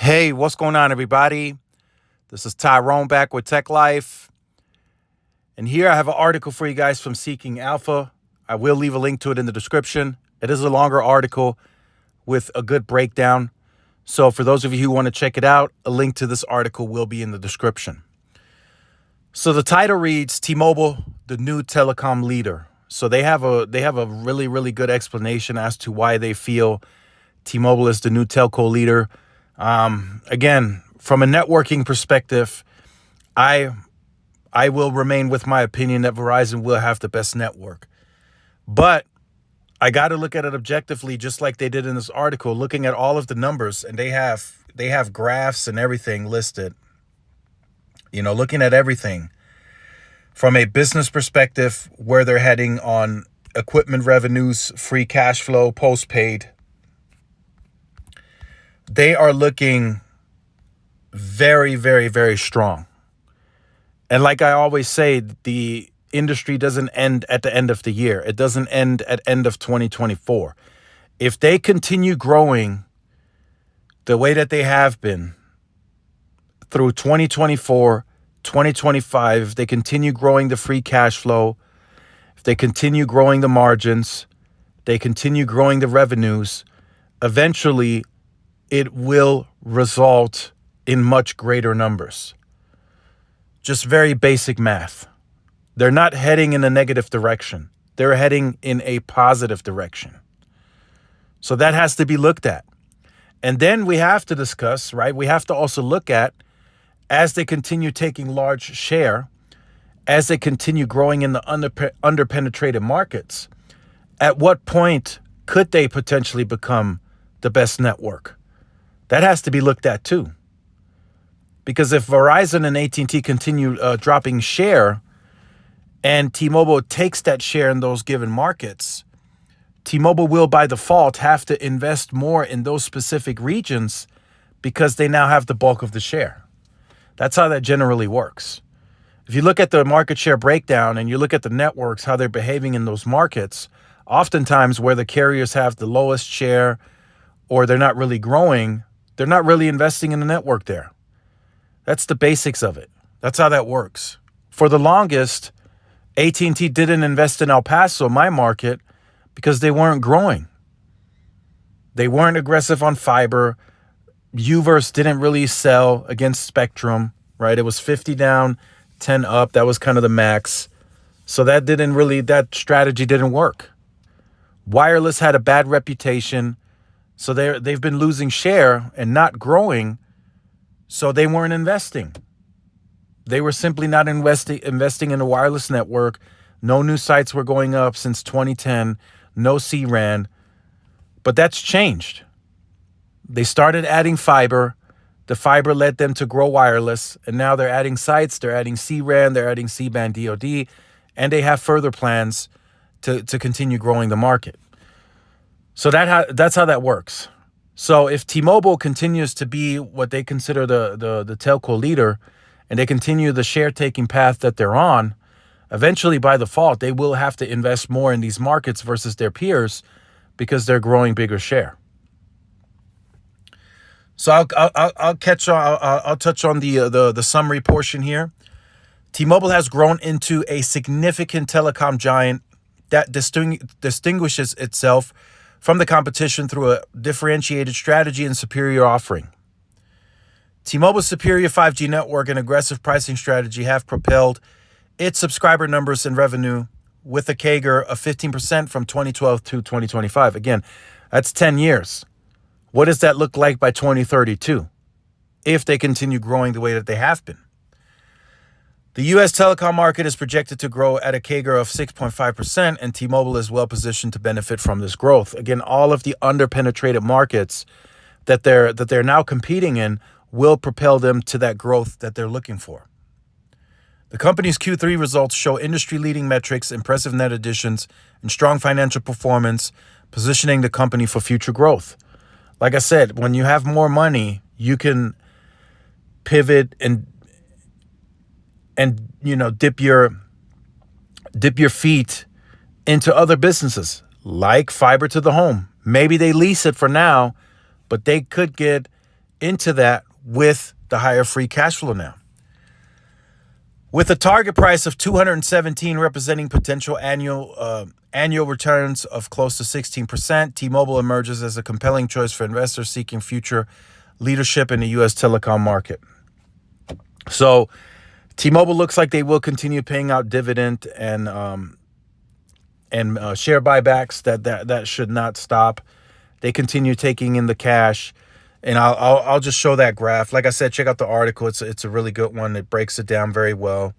Hey, what's going on, everybody? This is Tyrone back with Tech Life. And here I have an article for you guys from Seeking Alpha. I will leave a link to it in the description. It is a longer article with a good breakdown. So for those of you who want to check it out, a link to this article will be in the description. So the title reads T-Mobile, the new telecom leader. So they have a really, really good explanation as to why they feel T-Mobile is the new telco leader. Again, from a networking perspective, I will remain with my opinion that Verizon will have the best network. But I got to look at it objectively, just like they did in this article, looking at all of the numbers, and they have graphs and everything listed. Looking at everything from a business perspective, where they're heading on equipment revenues, free cash flow, postpaid. They are looking very, very, very strong. And like I always say, the industry doesn't end at the end of the year. It doesn't end at end of 2024. If they continue growing the way that they have been through 2024, 2025, if they continue growing the free cash flow, if they continue growing the margins, they continue growing the revenues, eventually it will result in much greater numbers. Just very basic math. They're not heading in a negative direction. They're heading in a positive direction. So that has to be looked at. And then we have to discuss, right? We have to also look at, as they continue taking large share, as they continue growing in the underpenetrated markets, at what point could they potentially become the best network? That has to be looked at too. Because if Verizon and AT&T continue dropping share and T-Mobile takes that share in those given markets, T-Mobile will by default have to invest more in those specific regions because they now have the bulk of the share. That's how that generally works. If you look at the market share breakdown and you look at the networks, how they're behaving in those markets, oftentimes where the carriers have the lowest share or they're not really growing, they're not really investing in the network there. That's the basics of it. That's how that works. For the longest, AT&T didn't invest in El Paso, my market, because they weren't growing. They weren't aggressive on fiber. Uverse didn't really sell against Spectrum, right? It was 50 down, 10 up. That was kind of the max. So that strategy didn't work. Wireless had a bad reputation. So they've been losing share and not growing. So they weren't investing. They were simply not investing in a wireless network. No new sites were going up since 2010. No C-RAN. But that's changed. They started adding fiber. The fiber led them to grow wireless. And now they're adding sites. They're adding C-RAN. They're adding C-band DoD. And they have further plans to continue growing the market. So that's how that works. So if T-Mobile continues to be what they consider the telco leader, and they continue the share-taking path that they're on, eventually by default, they will have to invest more in these markets versus their peers because they're growing bigger share. So I'll touch on the summary portion here. T-Mobile has grown into a significant telecom giant that distinguishes itself from the competition through a differentiated strategy and superior offering. T-Mobile's superior 5G network and aggressive pricing strategy have propelled its subscriber numbers and revenue with a CAGR of 15% from 2012 to 2025. Again, that's 10 years. What does that look like by 2032 if they continue growing the way that they have been? The U.S. telecom market is projected to grow at a CAGR of 6.5%, and T-Mobile is well positioned to benefit from this growth. Again, all of the underpenetrated markets that they're now competing in will propel them to that growth that they're looking for. The company's Q3 results show industry-leading metrics, impressive net additions, and strong financial performance, positioning the company for future growth. Like I said, when you have more money, you can pivot and dip your feet into other businesses like fiber to the home. Maybe they lease it for now, but they could get into that with the higher free cash flow now. With a target price of 217 representing potential annual returns of close to 16%, T-Mobile emerges as a compelling choice for investors seeking future leadership in the U.S. telecom market. So T-Mobile looks like they will continue paying out dividend and share buybacks. That should not stop. They continue taking in the cash. And I'll just show that graph. Like I said, check out the article. It's a really good one. It breaks it down very well.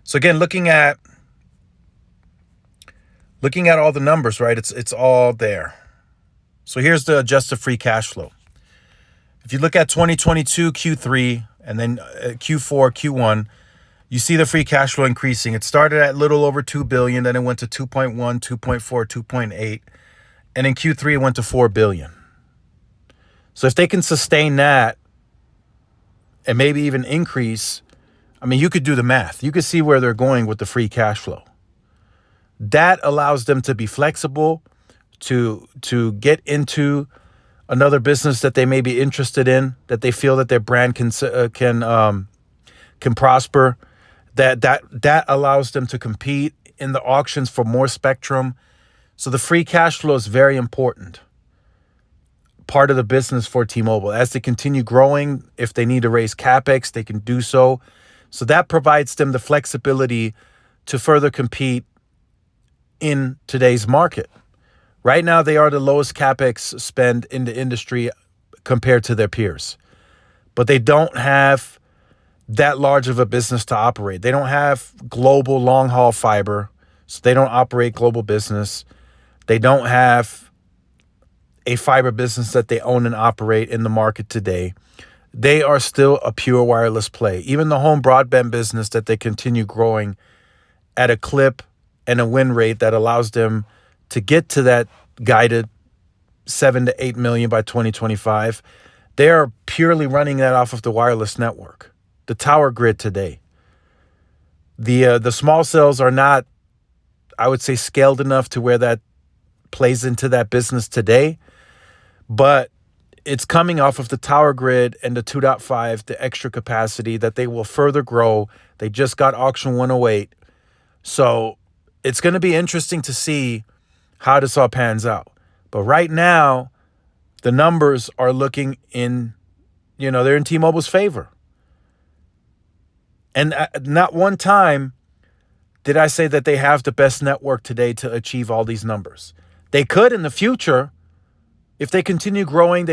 So again, looking at all the numbers, right? It's all there. So here's the adjusted free cash flow. If you look at 2022 Q3 and then Q4, Q1, you see the free cash flow increasing. It started at a little over 2 billion, then it went to 2.1, 2.4, 2.8, and in Q3 it went to 4 billion. So if they can sustain that and maybe even increase, I mean, you could do the math. You could see where they're going with the free cash flow. That allows them to be flexible, to get into another business that they may be interested in, that they feel that their brand can prosper. That allows them to compete in the auctions for more spectrum. So the free cash flow is very important part of the business for T-Mobile. As they continue growing, if they need to raise CapEx, they can do so. So that provides them the flexibility to further compete in today's market. Right now, they are the lowest CapEx spend in the industry compared to their peers. But they don't have that large of a business to operate. They don't have global long-haul fiber, so they don't operate global business. They don't have a fiber business that they own and operate in the market today. They are still a pure wireless play. Even the home broadband business that they continue growing at a clip and a win rate that allows them to get to that guided 7 to 8 million by 2025. They are purely running that off of the wireless network, the tower grid today. The small cells are not, I would say, scaled enough to where that plays into that business today. But it's coming off of the tower grid and the 2.5, the extra capacity that they will further grow. They just got auction 108. So it's going to be interesting to see how this all pans out. But right now, the numbers are looking in, they're in T-Mobile's favor. And not one time did I say that they have the best network today to achieve all these numbers. They could in the future. If they continue growing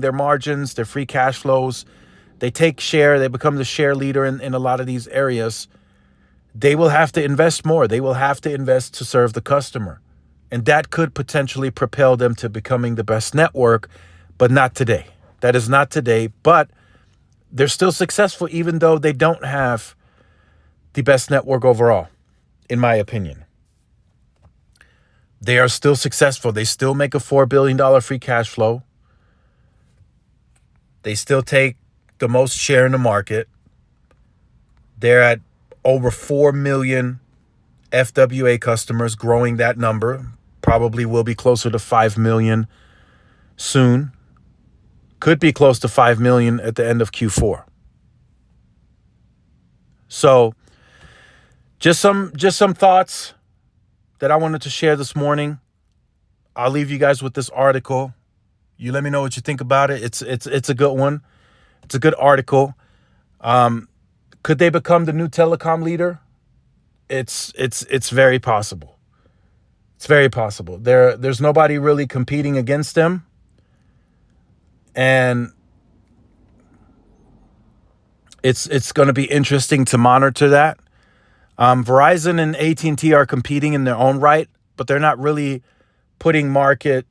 their margins, their free cash flows, they take share, they become the share leader in a lot of these areas, they will have to invest more. They will have to invest to serve the customer. And that could potentially propel them to becoming the best network, but not today. That is not today, but they're still successful even though they don't have the best network overall, in my opinion. They are still successful. They still make a $4 billion free cash flow. They still take the most share in the market. They're at over 4 million FWA customers, growing that number. Probably will be closer to 5 million soon. Could be close to 5 million at the end of Q4. So just some thoughts that I wanted to share this morning. I'll leave you guys with this article. You let me know what you think about it. It's a good one. It's a good article. Could they become the new telecom leader? It's very possible. It's very possible. There's nobody really competing against them. And it's going to be interesting to monitor that. Verizon and AT&T are competing in their own right, but they're not really putting market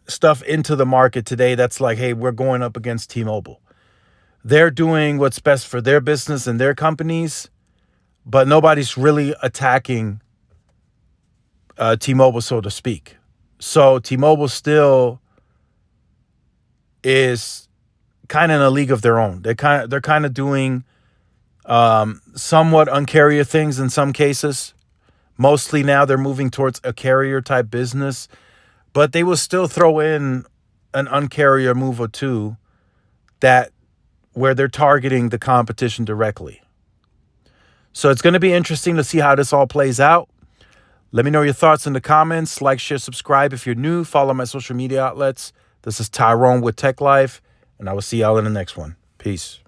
stuff into the market today that's like, hey, we're going up against T-Mobile. They're doing what's best for their business and their companies, but nobody's really attacking T-Mobile, so to speak. So T-Mobile still is kind of in a league of their own. They're kind of doing somewhat Un-carrier things in some cases. Mostly now they're moving towards a carrier type business, but they will still throw in an uncarrier move or two that where they're targeting the competition directly. So it's going to be interesting to see how this all plays out. Let me know your thoughts in the comments. Like, share, subscribe if you're new. Follow my social media outlets. This is Tyrone with Tech Life, and I will see y'all in the next one. Peace.